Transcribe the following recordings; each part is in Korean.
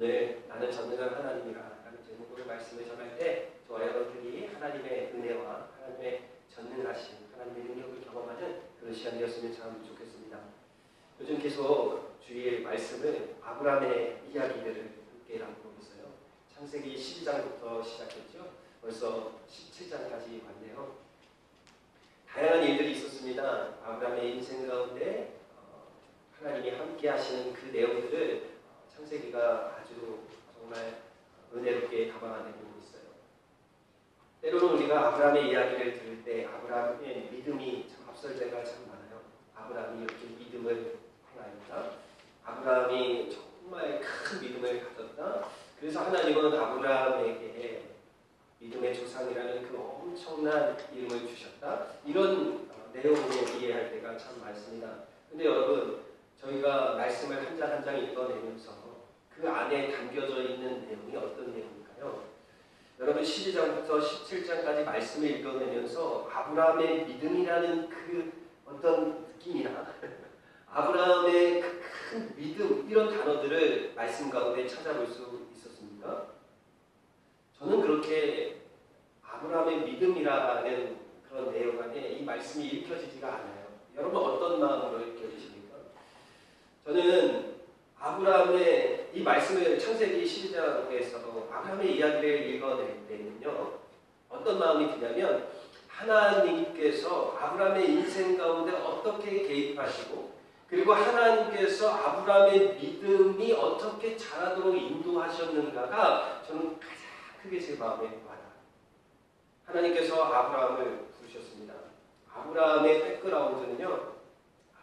오늘 나는 전능한 하나님이라 라는 제목으로 말씀을 전할 때 저와 여러분들이 하나님의 은혜와 하나님의 전능하심, 하나님의 능력을 경험하는 그런 시간이었으면 참 좋겠습니다. 요즘 계속 주일 말씀을 아브라함의 이야기들을 함께 나누고 있어요. 창세기 12장부터 시작했죠. 벌써 17장까지 왔네요. 다양한 일들이 있었습니다. 아브라함의 인생 가운데 하나님이 함께 하시는 그 내용들을 창세기가 아주 정말 은혜롭게 담아내고 있어요. 때로는 우리가 아브라함의 이야기를 들을 때 아브라함의 믿음이 참 앞설 때가 참 많아요. 아브라함이 이렇게 믿음을 행하였다. 아브라함이 정말 큰 믿음을 가졌다. 그래서 하나님은 아브라함에게 믿음의 조상이라는 그 엄청난 이름을 주셨다. 이런 내용으로 이해할 때가 참 많습니다. 근데 여러분, 저희가 말씀을 한 장 한 장 읽어내면서 그 안에 담겨져 있는 내용이 어떤 내용일까요? 여러분 12장부터 17장까지 말씀을 읽어내면서 아브라함의 믿음이라는 그 어떤 느낌이나 아브라함의 그 큰 믿음 이런 단어들을 말씀 가운데 찾아볼 수 있었습니까? 저는 그렇게 아브라함의 믿음이라는 그런 내용 안에 이 말씀이 읽혀지지가 않아요. 여러분 어떤 마음으로 읽혀지십니까? 저는 아브라함의 이 말씀을 창세기 12장에서 아브라함의 이야기를 읽어낼 때는요, 어떤 마음이 드냐면 하나님께서 아브라함의 인생 가운데 어떻게 개입하시고 그리고 하나님께서 아브라함의 믿음이 어떻게 자라도록 인도하셨는가가 저는 가장 크게 제 마음에 와닿아요. 하나님께서 아브라함을 부르셨습니다. 아브라함의 백그라운드는요,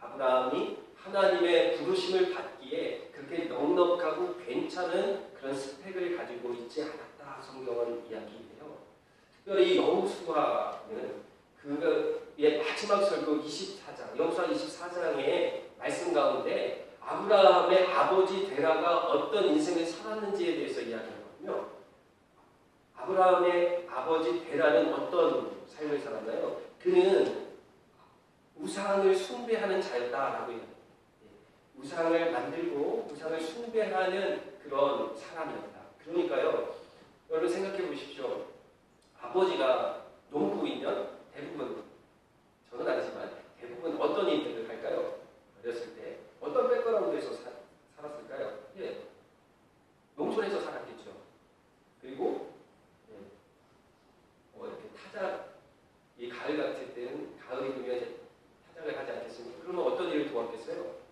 아브라함이 하나님의 부르심을 받기에 그렇게 넉넉하고 괜찮은 그런 스펙을 가지고 있지 않았다. 성경은 이야기해요. 특별히 여호수아는 그의 마지막 설교 24장, 여호수아 24장의 말씀 가운데 아브라함의 아버지 데라가 어떤 인생을 살았는지에 대해서 이야기하거든요. 아브라함의 아버지 데라는 어떤 삶을 살았나요? 그는 우상을 숭배하는 자였다라고 해요. 우상을 만들고 우상을 숭배하는 그런 사람이었다. 그러니까요, 여러분 생각해 보십시오. 아버지가 농부이면 대부분, 저는 아니지만 대부분 어떤 일들을 할까요? 어렸을 때 어떤 백그라운드에서 살았을까요? 예, 농촌에서 살았겠죠. 그리고 이렇게 타작, 이 가을 같을 때는 가을이 되면 타작을 하지 않겠습니까? 그러면 어떤 일을 도왔겠어요?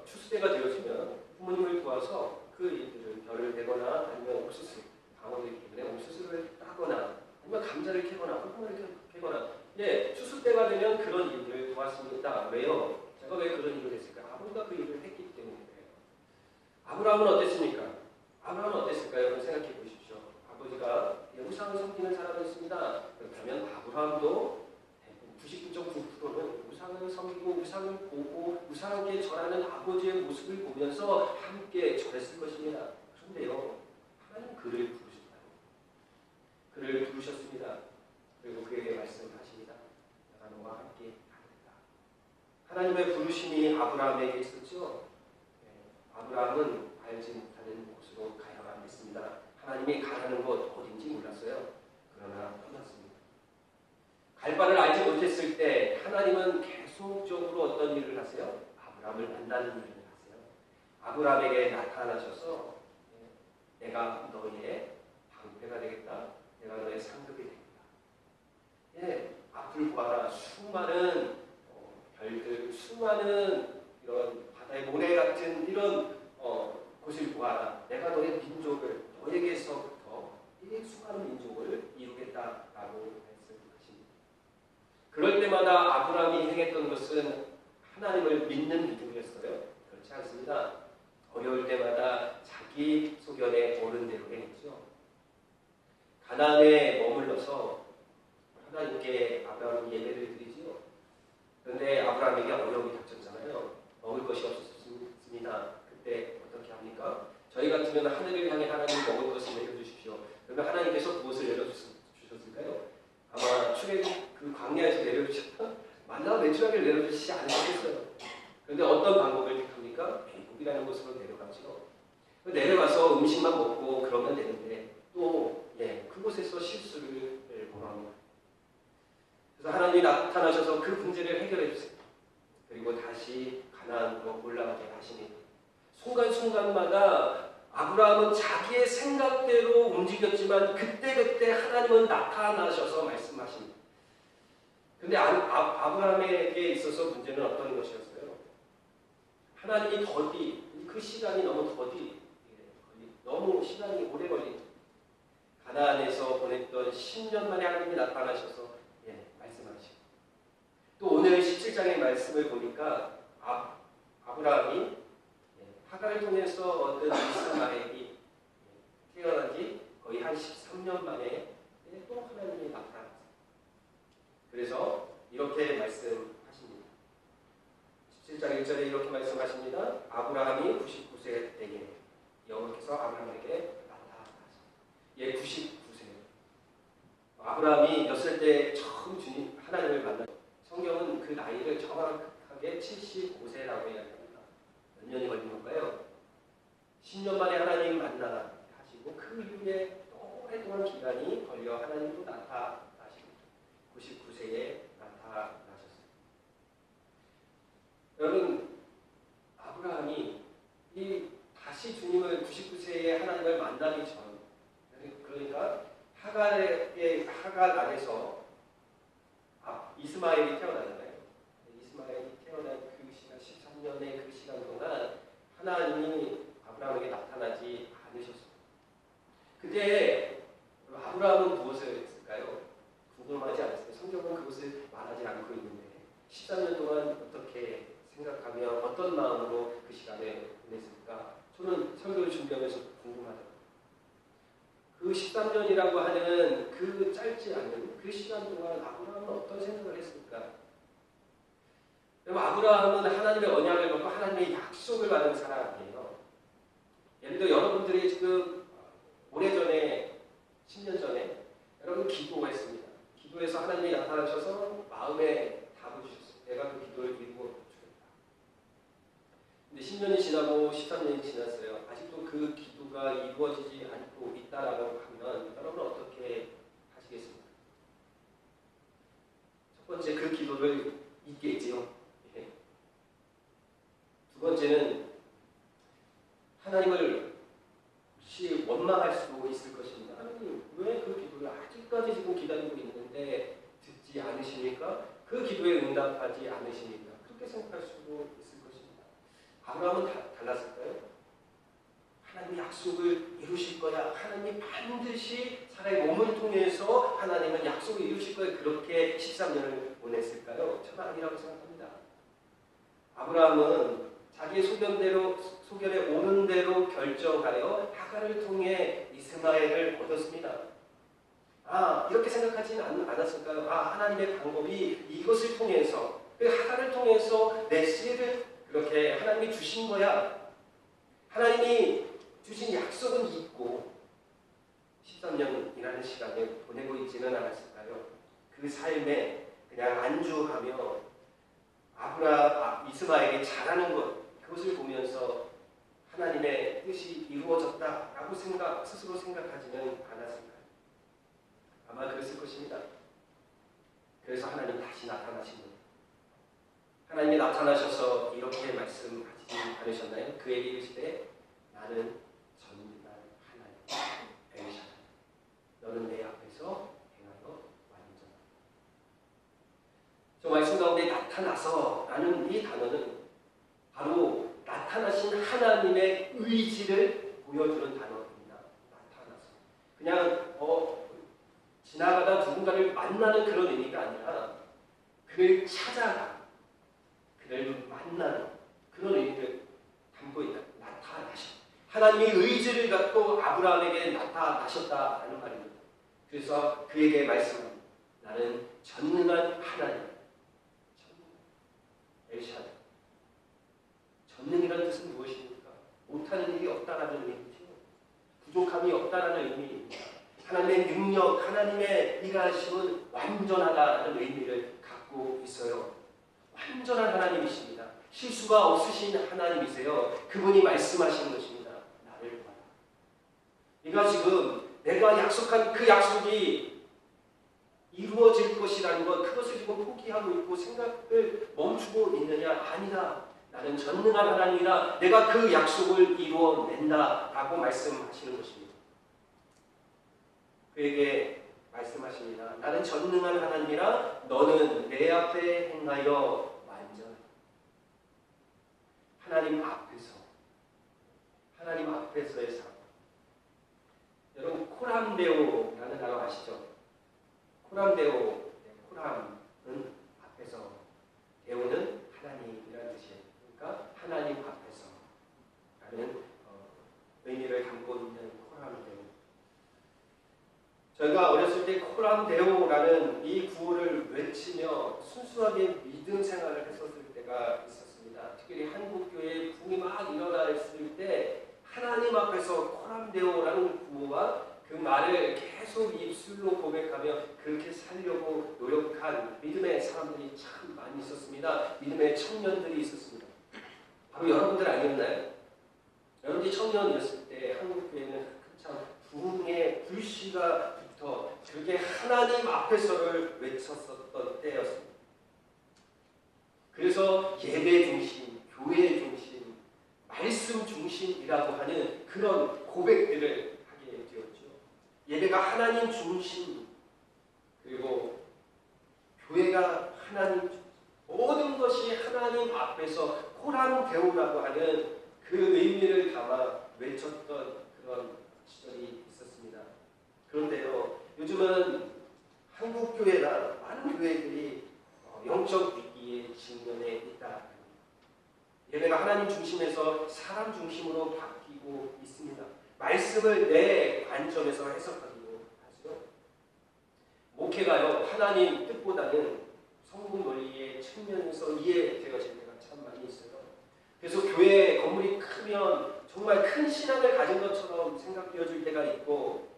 추수때가 되어지면 부모님을 도와서 그 일들을 벼를 대거나 아니면 옥수수, 강원도이기 때문에 옥수수를 따거나 아니면 감자를 캐거나 콩을 캐거나, 예, 추수때가 되면 그런 일들을 도왔습니다. 왜요? 제가 왜 그런 일을 했을까? 아버지가 그 일을 했기 때문이에요. 아브라함은 어땠습니까? 아브라함은 어땠을까요? 여러분 생각해 보십시오. 아버지가 우상을 섬기는 사람이었습니다. 그렇다면 아브라함도 99.9%는 우상을 섬기고 우상을 보고 우상에게 절하는 아버지의 모습을 보면서 함께 절했을 것입니다. 그런데요, 하나님 그를 부르셨나요? 그를 부르셨습니다. 그리고 그에게 말씀하십니다. 내가 너와 함께 가겠다. 하나님의 부르심이 아브라함에게 있었죠. 아브라함은 알지 못하는 곳으로 가야만 했습니다. 하나님이 가라는 곳 어딘지 몰랐어요. 그러나 떠났습니다. 갈 바를 알지 못했을 때 하나님은 계속적으로 어떤 일을 하세요? 아브라함을 만나는 일을 하세요. 아브라함에게 나타나셔서 내가 너의 방패가 되겠다. 내가 너의 상급이 되겠다. 예, 앞을 보아라. 수많은 별들, 수많은 이런 바다의 모래 같은 이런 곳을 보아라. 내가 너의 민족을, 너에게서부터 이 수많은 민족을 이루겠다라고 그럴 때마다 아브라함이 행했던 것은 하나님을 믿는 믿음이었어요. 그렇지 않습니다. 어려울 때마다 자기 소견에 옳은 대로 행했죠. 가나안에 머물러서 하나님께 아브라함이 예배를 드리지요. 그런데 아브라함에게 어려움이 닥쳤잖아요. 먹을 것이 없었습니다. 그때 어떻게 합니까? 저희 같으면 하늘을 향해 하나님 먹을 것을 내려주십시오. 그러면 하나님께서 무엇을 내려주셨을까요? 아마 출애굽 그 광야에서 내려주셨던 만나와 메추라기를 내려주시지 않으셨겠어요. 그런데 어떤 방법을 택합니까? 애굽이라는 곳으로 내려가죠. 내려가서 음식만 먹고 그러면 되는데 또 그곳에서 실수를 범합니다. 그래서 하나님이 나타나셔서 그 문제를 해결해 주세요. 그리고 다시 가나안으로 올라가게 하시니 순간순간마다 아브라함은 자기의 생각대로 움직였지만 그때그때 하나님은 나타나셔서 말씀하십니다. 그런데 아브라함에게 있어서 문제는 어떤 것이었어요? 하나님이 그 시간이 너무 너무 시간이 오래 걸린 가나안에서 보냈던 10년 만에 하나님이 나타나셔서 말씀하시고 또 오늘 17장의 말씀을 보니까 아브라함이 하갈을 통해서 얻은 이스마엘이 태어난 지 거의 한 13년 만에 또 하나님이 나타났어요. 그래서 이렇게 말씀하십니다. 17장 1절에 이렇게 말씀하십니다. 아브라함이 99세 때에 여호와께서 아브라함에게 나타나셨습니다. 99세. 아브라함이 몇 살 때 처음 주님 하나님을 만났어요. 성경은 그 나이를 정확하게 75세라고 이야기합니다. 몇 년이 걸린 건가요? 10년 만에 하나님 만나 하시고 그 이후에 오랫동안 기간이 걸려 하나님도 나타나시고 99세에 나타나셨어요. 여러분, 아브라함이 다시 주님을 99세에 하나님을 만나기 전, 그러니까 하갈 안에서 이스마엘이 태어나잖아요. 이스마엘이 태어난 그 시간, 13년의 그 시간 동안 하나님이 아브라함에게 나타나지 않으셨습니다. 그때 아브라함은 무엇을 했을까요? 궁금하지 않았어요. 성경은 그것을 말하지 않고 있는데 13년 동안 어떻게 생각하며 어떤 마음으로 그 시간을 보냈을까? 저는 설교를 준비하면서 궁금하더라고요. 그 13년이라고 하는 그 짧지 않은 그 시간 동안 아브라함은 어떤 생각을 했을까? 아브라함은 하나님의 언약을 받고 하나님의 약속을 받은 사람이에요. 예를 들어 여러분들이 지금 오래전에 10년 전에 여러분 기도했습니다. 기도해서 하나님이 나타나셔서 마음에 답을 주셨어요. 내가 그 기도를 이루어 주겠다. 근데 10년이 지나고 13년이 지났어요. 아직도 그 기도가 이루어지지 않고 있다라고 하면 여러분 어떻게 하시겠습니까? 첫 번째, 그 기도를 잊겠지요. 두 번째는 하나님을 혹시 원망할 수도 있을 것입니다. 하나님, 왜 그 기도를 아직까지 지금 기다리고 있는데 듣지 않으십니까? 그 기도에 응답하지 않으십니까? 그렇게 생각할 수도 있을 것입니다. 아브라함은 달랐을까요? 하나님의 약속을 이루실 거야. 하나님이 반드시 사람의 몸을 통해서 하나님은 약속을 이루실 거야. 그렇게 13년을 보냈을까요? 저는 아니라고 생각합니다. 아브라함은 자기의 소견에 오는 대로 결정하여 하갈을 통해 이스마엘을 얻었습니다. 이렇게 생각하지는 않았을까요? 하나님의 방법이 이것을 통해서, 그 하갈을 통해서 내 씨를 그렇게 하나님이 주신 거야. 하나님이 주신 약속은 있고 13년이라는 시간을 보내고 있지는 않았을까요? 그 삶에 그냥 안주하며 이스마엘이 자라는 것, 그것을 보면서 하나님의 뜻이 이루어졌다라고 스스로 생각하지는 않았을까요? 아마 그랬을 것입니다. 그래서 하나님 다시 나타나신 분. 하나님이 나타나셔서 이렇게 말씀하시지 않으셨나요? 그에게 이르시되 나는 전능한 하나님 엘샤다이, 너는 내 앞에서 행하여 완전하다. 저 말씀 가운데 나타나서 라는 이 단어는 바로 나타나신 하나님의 의지를 보여주는 단어입니다. 나타나서. 그냥 지나가다 누군가를 만나는 그런 의미가 아니라 그를 찾아가, 그를 만나는 그런 의미를 담고 있다. 나타나셨다. 하나님의 의지를 갖고 아브라함에게 나타나셨다는 말입니다. 그래서 그에게 말씀합니다. 나는 전능한 하나님, 엘샤다이. 전능이라는 뜻은 무엇입니까? 못하는 일이 없다라는 의미죠. 부족함이 없다라는 의미입니다. 하나님의 능력, 하나님의 일하심은 완전하다라는 의미를 갖고 있어요. 완전한 하나님이십니다. 실수가 없으신 하나님이세요. 그분이 말씀하시는 것입니다. 나는 나를 구하라. 네가 지금 내가 약속한 그 약속이 이루어질 것이라는 것, 그것을 지금 포기하고 있고 생각을 멈추고 있느냐? 아니다. 나는 전능한 하나님이라 내가 그 약속을 이루어낸다 라고 말씀하시는 것입니다. 그에게 말씀하십니다. 나는 전능한 하나님이라 너는 내 앞에 행하여 완전하다. 하나님 앞에서의 삶. 여러분 코람데오라는 단어 아시죠? 코람데오, 코람은 앞에서, 데오는 하나님이라는 뜻이에요. 그러니까 하나님 앞에서라는 의미를 담고 있는 코람데오. 저희가 어렸을 때 코람데오라는 이 구호를 외치며 순수하게 믿음 생활을 했었을 때가 있었습니다. 특히 한국교회에 붐이 막 일어났을 때 하나님 앞에서 코람데오라는 구호와 그 말을 계속 입술로 고백하며 그렇게 살려고 노력한 믿음의 사람들이 참 많이 있었습니다. 믿음의 청년들이 있었습니다. 바로 여러분들 아니었나요? 여러분들이 청년이었을 때 한국교회는 참 부흥의 불씨가 붙어 그게 하나님 앞에서를 외쳤었던 때였습니다. 그래서 예배 중심, 교회 중심, 말씀 중심이라고 하는 그런 고백들을 하게 되었죠. 예배가 하나님 중심, 그리고 교회가 하나님 중심, 모든 것이 하나님 앞에서 코람데오라고 하는 그 의미를 담아 외쳤던 그런 시절이 있었습니다. 그런데요, 요즘은 한국 교회나 많은 교회들이 영적 위기에 직면해 있다. 예배가 하나님 중심에서 사람 중심으로 바뀌고 있습니다. 말씀을 내 관점에서 해석하기로 하죠. 목회가요, 하나님 뜻보다는 성공 논리의 측면에서 이해되어질 때가 참 많이 있어요. 그래서 교회 건물이 크면 정말 큰 신앙을 가진 것처럼 생각되어질 때가 있고,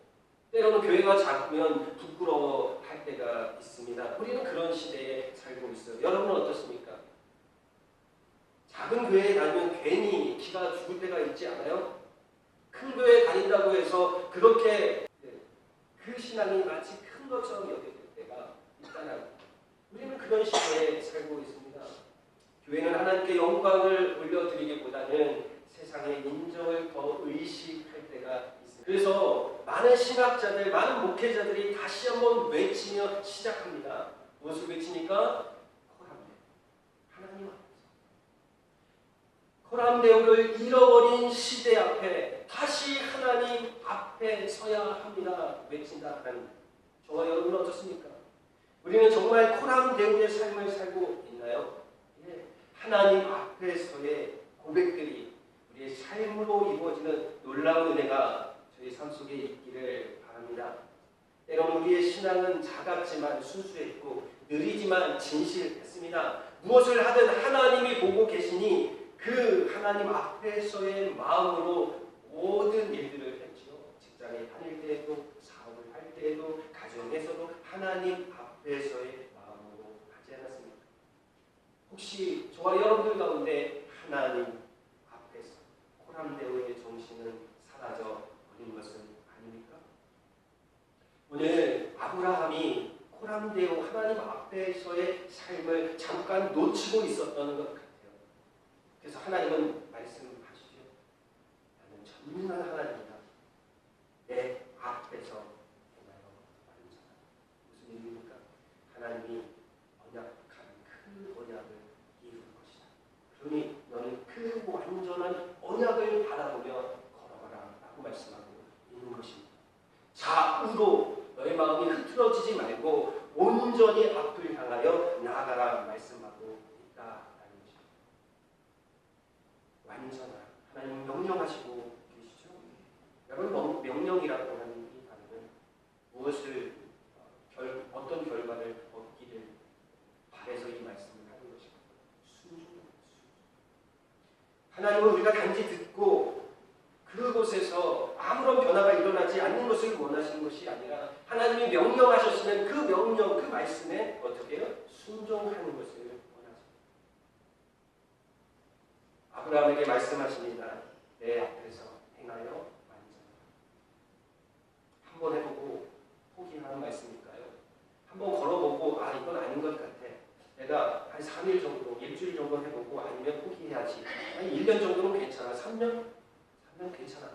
때로는 교회가 작으면 부끄러워할 때가 있습니다. 우리는 그런 시대에 살고 있어요. 여러분은 어떻습니까? 작은 교회에 다니면 괜히 기가 죽을 때가 있지 않아요? 큰 교회에 다닌다고 해서 그렇게 그 신앙이 마치 큰 것처럼 여겨질 때가 있잖아요. 우리는 그런 시대에 살고 있습니다. 교회는 하나님께 영광을 올려드리기보다는 세상의 인정을 더 의식할 때가 있습니다. 그래서 많은 신학자들, 많은 목회자들이 다시 한번 외치며 시작합니다. 무엇을 외치니까? 코람데오. 하나님 앞에서. 코람데오를 잃어버린 시대 앞에 다시 하나님 앞에 서야 합니다. 외친다는 저와 여러분은 어떻습니까? 우리는 정말 코람데오의 삶을 살고 있나요? 예. 하나님 앞에서의 고백들이 우리의 삶으로 이루어지는 놀라운 은혜가 저희 삶 속에 있기를 바랍니다. 때로는 우리의 신앙은 작았지만 순수했고 느리지만 진실했습니다. 무엇을 하든 하나님이 보고 계시니 그 하나님 앞에서의 마음으로 모든 일들을 했죠. 직장에 다닐 때에도, 사업을 할 때에도, 가정에서도 하나님 앞에서의 마음으로 하지 않았습니까? 혹시 저와 여러분들 가운데 하나님 앞에서 코람데오의 정신은 사라져 버린 것은 아닙니까? 오늘 아브라함이 코람데오 하나님 앞에서의 삶을 잠깐 놓치고 있었던 것 같아요. 그래서 하나님은 말씀하시죠. 나는 전능한 하나님이다. 내 앞에서 행하여 완전하다. 무슨 의미입니까? 하나님이 언약한 그 언약을 이룰 것이다. 그러니 너는 그 완전한 언약을 바라보며 걸어가라 라고 말씀하고 있는 것입니다. 좌우로 너의 마음이 흐트러지지 말고 온전히 앞을 향하여 나아가라 말씀하고 있다라는 것입니다. 완전한 하나님 명령하시고 계시죠. 여러분, 명령이라고 하는 이 단어는 무엇을 어떤 결과를 얻기를 바래서 이 말씀을 하는 것입니다. 순종입니다. 하나님은 우리가 단지 듣고 그곳에서 아무런 변화가 일어나지 않는 것을 원하시는 것이 아니라 하나님이 명령하셨으면 그 명령, 그 말씀에 어떻게 해요? 순종하는 것을 원하십니다. 아브라함에게 말씀하십니다. 내 앞에서 행하여 완전하라. 한번 해보고 포기하는 말씀일까요? 한번 걸어보고 아 이건 아닌 것 같아. 내가 한 3일 정도, 일주일 정도 해보고 아니면 포기해야지. 아니 1년 정도는 괜찮아. 3년 괜찮아.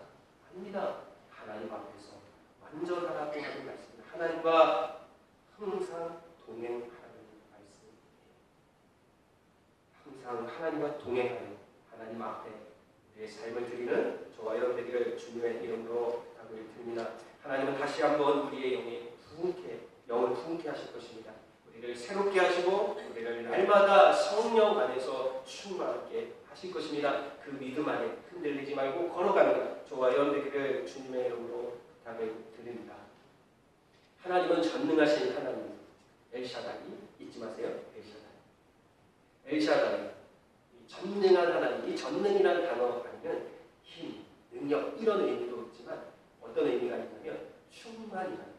아닙니다. 하나님 앞에서 완전하라고 하는 말씀입니다. 하나님과 항상 동행하라는 말씀입니다. 항상 하나님과 동행하여 하나님 앞에 내 삶을 드리는 저와 여러분들에게 주님의 이름으로 답을 드립니다. 하나님은 다시 한번 우리의 영을 부흥케 하실 것입니다. 우리를 새롭게 하시고 우리를 날마다 성령 안에서 충만하게 하실 것입니다. 그 믿음 안에 흔들리지 말고 걸어가는 저와 여러분들에게 주님의 이름으로 답을 드립니다. 하나님은 전능하신 하나님, 엘샤다이 잊지 마세요. 엘샤다이 전능한 하나님. 이 전능이라는 단어 아니면 힘, 능력 이런 의미도 있지만 어떤 의미가 있냐면 충만이라는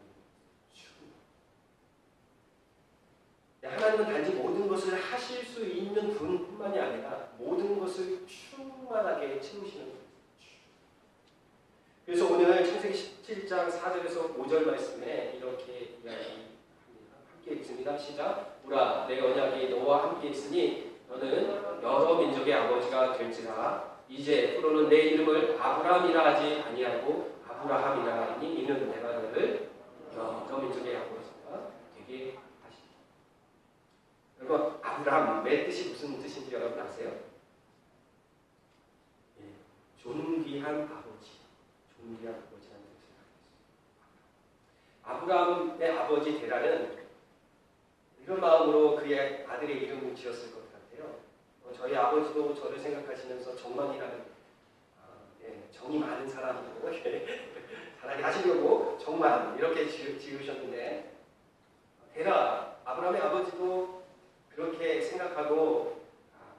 하나님은 단지 모든 것을 하실 수 있는 분뿐만이 아니라 모든 것을 충만하게 채우시는 분. 그래서 오늘 창세기 17장 4절에서 5절 말씀에 이렇게 이야기합니다. 함께 읽습니다. 시작. 보라, 내 언약이 너와 함께 있으니 너는 여러 민족의 아버지가 될지라. 이제 앞으로는 내 이름을 아브라함이라 하지 아니하고 아브라함이라 하니 이는 내가 너를 여러 민족의 아버지가 되게 하시리라. 여러분, 아브라함의 뜻이 무슨 뜻인지 여러분 아세요? 존귀한 아버지. 존귀한 아버지라는 뜻을 가지고 있습니다. 아브라함의 아버지 데라는 이런 마음으로 그의 아들의 이름을 지었을 것 같아요. 저희 아버지도 저를 생각하시면서 정만이라는 정이 많은 사람이고 잘하게 하시려고 정만 이렇게 지으셨는데 데라 아브라함의 아버지도 그렇게 생각하고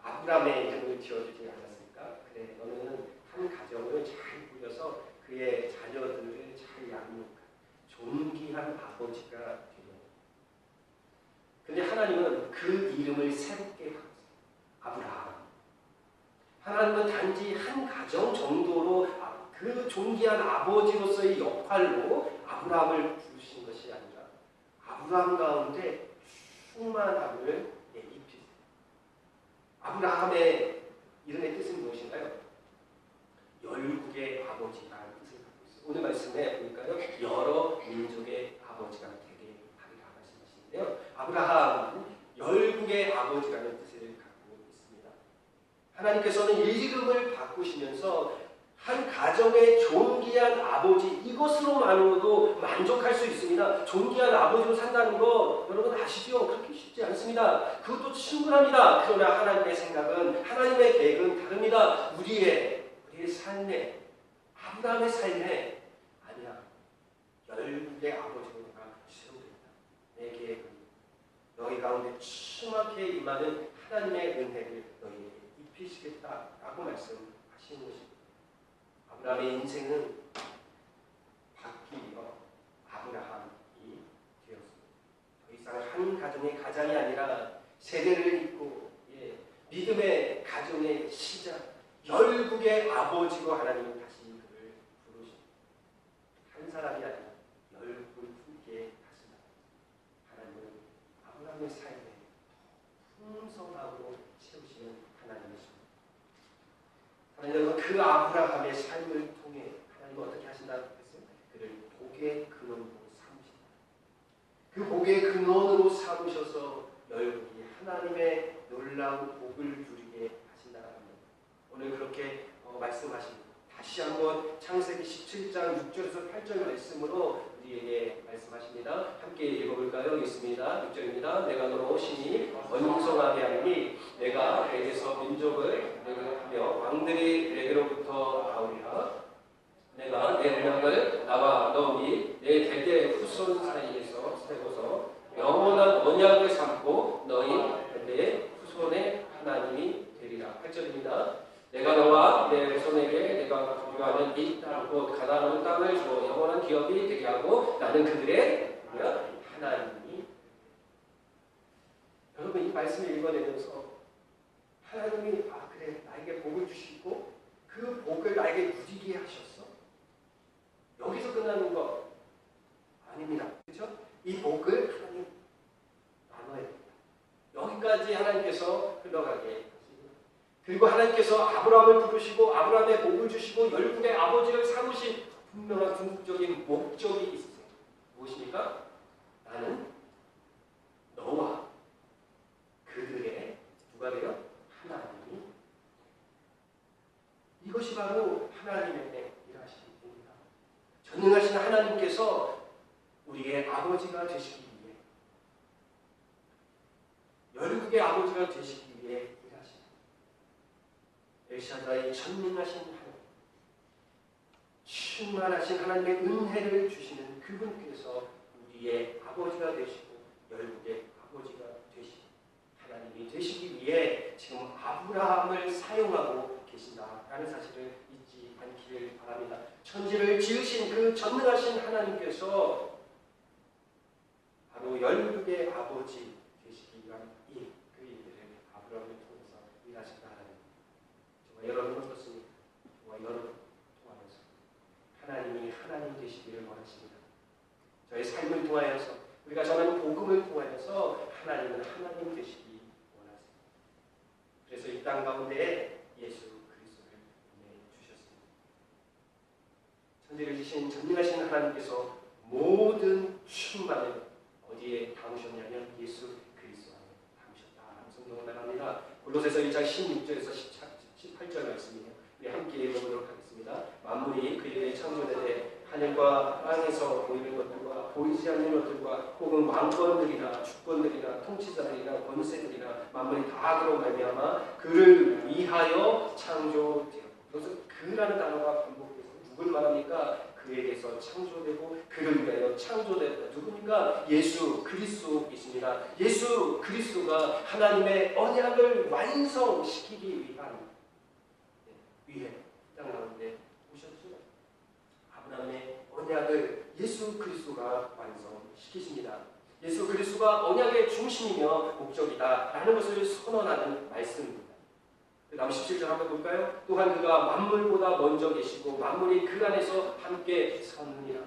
아브라함의 이름을 지어주지 않았습니까? 그래 너는 한 가정을 잘 꾸려서 그의 자녀들을 잘 양육한 존귀한 아버지가 되려. 근데 하나님은 그 이름을 새롭게 바꿨어요. 아브라함. 하나님은 단지 한 가정 정도로 그 존귀한 아버지로서의 역할로 아브라함을 부르신 것이 아니라 아브라함 가운데 충만함을 입히세요. 아브라함의 이름의 뜻은 무엇인가요? 열국의 아버지라는 뜻을 갖고 있어요. 오늘 말씀에 보니까요, 여러 민족의 아버지가 되게 하리라 말씀하시는데요. 아브라함은 열국의 아버지라는 뜻을 갖고 있습니다. 하나님께서는 이름을 바꾸시면서 한 가정의 존귀한 아버지, 이것으로만으로도 만족할 수 있습니다. 존귀한 아버지로 산다는 거 여러분 아시죠? 그렇게 쉽지 않습니다. 그것도 충분합니다. 그러나 하나님의 생각은, 하나님의 계획은 다릅니다. 우리의 삶에, 아브라함의 삶에 아니야. 열국의 아버지로 내가 세우겠다. 내 계획은 너희 가운데 충만하게 임하는 하나님의 은혜를 너희에게 입히시겠다라고 말씀하시는 것입니다. 아브라함의 인생은 바뀌어 아브라함이 되었습니다. 더 이상 한 가정의 가장이 아니라 세대를 잇고 믿음의 가정의 시작, 열국의 아버지로 하나님은 다시 그를 부르십니다. 한 사람이 아니라 열국을 품게 하신다. 하나님은 아브라함의 삶에 풍성하고 채우시는 하나님이십니다. 하나님은 그 아브라함의 삶을 통해 하나님은 어떻게 하신다고 했어요? 그를 복의 근원으로 삼으신다. 그 복의 근원으로 삼으셔서 열국이 하나님의 놀라운 복을 누리게 하신다는 겁니다. 오늘 그렇게 말씀하십니다. 다시 한번 창세기 17장 6절에서 8절 말씀으로 우리에게 말씀하십니다. 함께 읽어볼까요? 있습니다. 6절입니다. 내가 너로 심히 번성하게 하리니 내가 내게서 민족을 하며 왕들이 내게로부터 나오리라. 내가 내 언약을 나와 너 및 내 대대 후손 사이에서 세워서 영원한 언약을 삼고 너희 대대 후손의 하나님이 되리라. 8절입니다. 내가 너와 내 후손에게 내가 부여하는 이 땅 곧 가나안 땅을 주어 영원한 기업이 되게 하고 나는 그들의 하나님이. 여러분 이 말씀을 읽어내면서 하나님이 그래 나에게 복을 주시고 그 복을 나에게 누리게 하셨어. 하나님께서 아브라함을 부르시고 아브라함의 복을 주시고 열국의 아버지를 삼으신 분명한 궁극적인 목적이 있으세요. 무엇입니까? 나는 너와 그들의 누가 되어? 하나님이. 이것이 바로 하나님의 일하시는 일입니다. 전능하신 하나님께서 우리의 아버지가 되시기 위해, 열국의 아버지가 되시기 위해 일하시는 엘샤다이 전능하신 하나님, 충만하신 하나님의 은혜를 주시는 그분께서 우리의 아버지가 되시고 열국의 아버지가 되시고 하나님이 되시기 위해 지금 아브라함을 사용하고 계신다라는 사실을 잊지 않기를 바랍니다. 천지를 지으신 그 전능하신 하나님께서 바로 열국의 아버지 되시기 위한 그 일들을 아브라함을 통해서 일하신다는, 저와 여러분 어떻습니까? 저와 여러분 통하여서 하나님이 하나님 되시기를 원하십니다. 저의 삶을 통하여서, 우리가 전하는 복음을 통하여서 하나님은 하나님 되시기 원하세요. 그래서 이 땅 가운데 예수 그리스도를 보내주셨습니다. 천지를 지신 전능하신 하나님께서 모든 충만을 어디에 담으셨냐면 예수 그리스도 안에 담으셨다라는 성경을 말합니다. 골로새서 1장 16절에서 18절 말씀이에요. 우리 함께 읽어보도록 하겠습니다. 만물이 그에게 창조되되 하늘과 땅에서 보이는 것들과 보이지 않는 것들과 혹은 왕권들이나 주권들이나 통치자들이나 권세들이나 만물이 다 그로 말미암아 그를 위하여 창조되었고, 그것은 그라는 단어가 반복돼서 누굴 말합니까? 그에게서 창조되고 그를 위하여 창조되었다. 누굽니까? 예수 그리스도이십니다. 예수 그리스도가 하나님의 언약을 완성시키기 위해 땅 가운데 오셨죠. 아브라함의 언약을 예수 그리스도가 완성시키십니다. 예수 그리스도가 언약의 중심이며 목적이다라는 것을 선언하는 말씀입니다. 그 다음 17절 한번 볼까요? 또한 그가 만물보다 먼저 계시고 만물이 그 안에서 함께 섰느니라.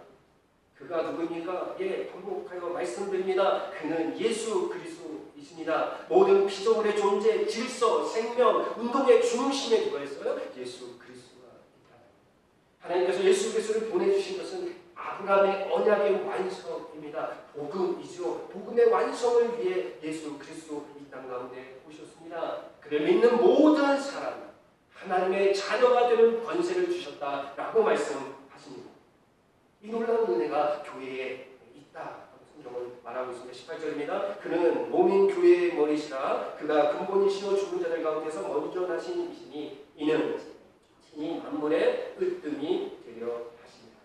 그가 누구입니까? 예, 반복하여 말씀드립니다. 그는 예수 그리스도이십니다. 모든 피조물의 존재, 질서, 생명, 운동의 중심에 누가 있어요? 예수 그리스도가 있다. 하나님께서 예수 그리스도를 보내주신 것은 아브라함의 언약의 완성입니다. 복음이죠. 복음의 완성을 위해 예수 그리스도 이 땅 가운데 오셨습니다. 그를 믿는 모든 사람, 하나님의 자녀가 되는 권세를 주셨다라고 말씀하십니다. 이 놀라운 은혜가 교회에 있다. 성경은 말하고 있습니다. 18절입니다. 그는 몸인 교회의 머리시라. 그가 근본이시여 죽은 자들 가운데서 먼저 나신 이시니 이는 친히 만물의 으뜸이 되려 하십니다.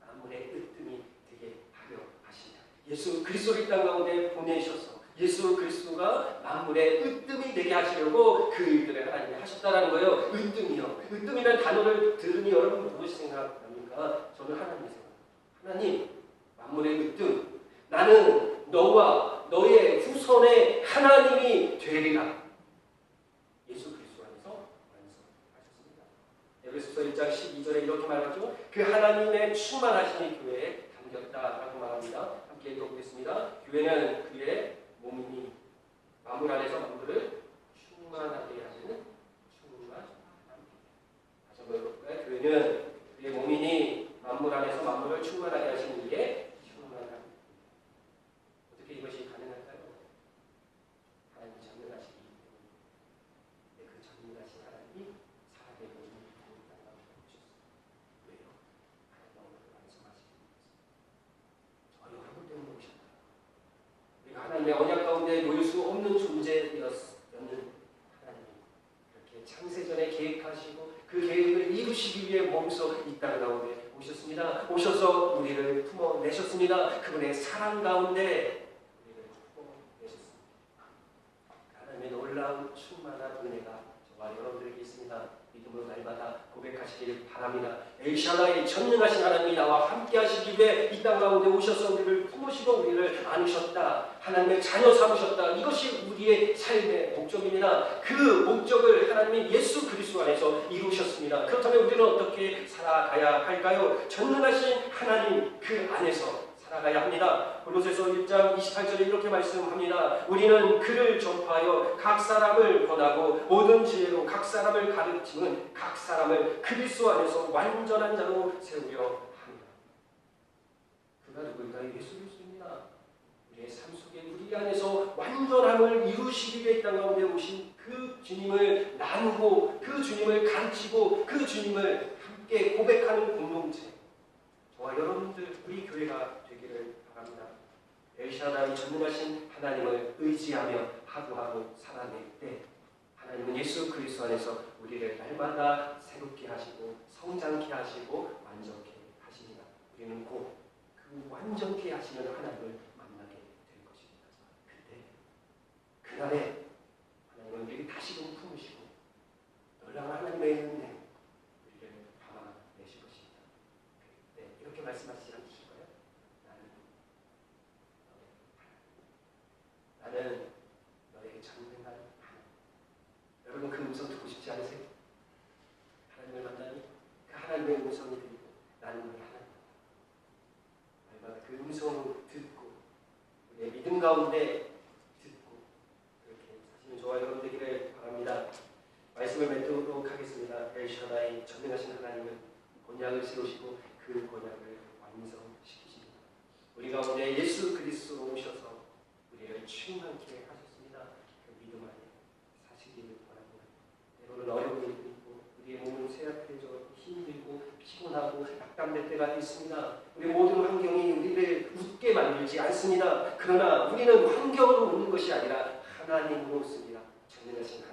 만물의 으뜸이 되게 하려 하십니다. 예수 그리스도를 이 땅 가운데 보내셔서 예수 그리스도가 만물의 으뜸이 되게 하시려고 그 일들을 하나님이 하셨다라는 거예요. 으뜸이요. 으뜸이라는 단어를 들으니 여러분 무엇이 생각납니까? 저는 하나님이 생각합니다. 하나님, 만물의 으뜸. 나는 너와 너의 후손의 하나님이 되리라. 예수 그리스도 안에서 완성하셨습니다. 에베소서 1장 12절에 이렇게 말하죠. 그 하나님의 충만하신 교회에 담겼다라고 말합니다. 함께 읽어보겠습니다. 교회는 그의 몸이니 만물 안에서 만물을 충만하게 하시는 충만. 다시 한번 읽어볼까요? 교회는 그의 몸이니 만물 안에서 만물을 충만하게 하시는 이의 충만함. 어떻게 이것이 가능할까요? 하나님이 전능하시기 때문에 그 전능하신 하나님이 사람의 몸을 담당하고 오셨습니다. 왜요? 하나님의 언약을 완성하시기 위해서. 저 여러분 때문에 오셨다. 우리가 하나님의 언약 가운데 놓일 수 없는 존재였는 하나님이 이렇게 창세전에 계획하시고 그 계획을 이루시기 위해 몸소 이 땅 가운데 오셨습니다. 오셔서 우리를 품어내셨습니다. 그분의 사랑 가운데 우리를 품어내셨습니다. 하나님의 놀라운 충만한 은혜가 저와 여러분들에게 있습니다. 믿음으로 날마다 고백하시길 바랍니다. 엘샤다이 전능하신 하나님이 나와 함께 하시기 위해 이 땅 가운데 오셔서 우리를 품으시고 우리를 안으셨다. 하나님의 자녀 삼으셨다. 이것이 우리의 삶의 목적입니다. 그 목적을 하나님이 예수 그리스도 안에서 이루셨습니다. 그렇다면 우리는 어떻게 살아가야 할까요? 전능하신 하나님 그 안에서 살아가야 합니다. 골로새서 1장 28절에 이렇게 말씀합니다. 우리는 그를 전파하여 각 사람을 권하고 모든 지혜로 각 사람을 가르치는 각 사람을 그리스도 안에서 완전한 자로 세우려 합니다. 그가 누구인가? 예수 그리스도입니다. 우리의 삶 속에 우리 안에서 완전함을 이루시기 위해 이 땅 가운데 오신 그 주님을 나누고 그 주님을 가르치고 그 주님을 함께 고백하는 공동체, 저와 여러분들 우리 교회가 되기를 바랍니다. 엘샤다이 전능하신 하나님을 의지하며 하루하루 살아낼 때 하나님은 예수 그리스도 안에서 우리를 날마다 새롭게 하시고 성장케 하시고 완전케 하십니다. 우리는 곧 그 완전케 하시는 하나님을 만나게 될 것입니다. 그때 그날에 하나님은 우리를 다시금 품으시고 놀라운 하나님의 은혜 우리를 담아내실 것입니다. 네, 이렇게 말씀하시지 않으실까요? 나는 너에게 전능한 하나님. 여러분 그 음성 듣고 싶지 않으세요? 하나님을 만나니 그 하나님의 음성이 들리고 나는 너의 하나님. 날마다 그 음성을 듣고 우리의 믿음 가운데 듣고 그렇게 사시는 저와 여러분 되기를 바랍니다. 말씀을 맺도록 하겠습니다. 엘샤다이 전능하신 하나님은 언약을 세우시고 그 언약을 완성시키십니다. 우리 가운데 예수 그리스도로 오셔서 우리를 충만케 하셨습니다. 그 믿음 안에 사시기를 바랍니다. 때로는 어려운 일도 있고 우리의 몸은 쇠약해져 힘들고 피곤하고 낙담될 때가 있습니다. 우리 모든 환경이 우리를 웃게 만들지 않습니다. 그러나 우리는 환경으로 웃는 것이 아니라 하나님으로 웃습니다. 전능하신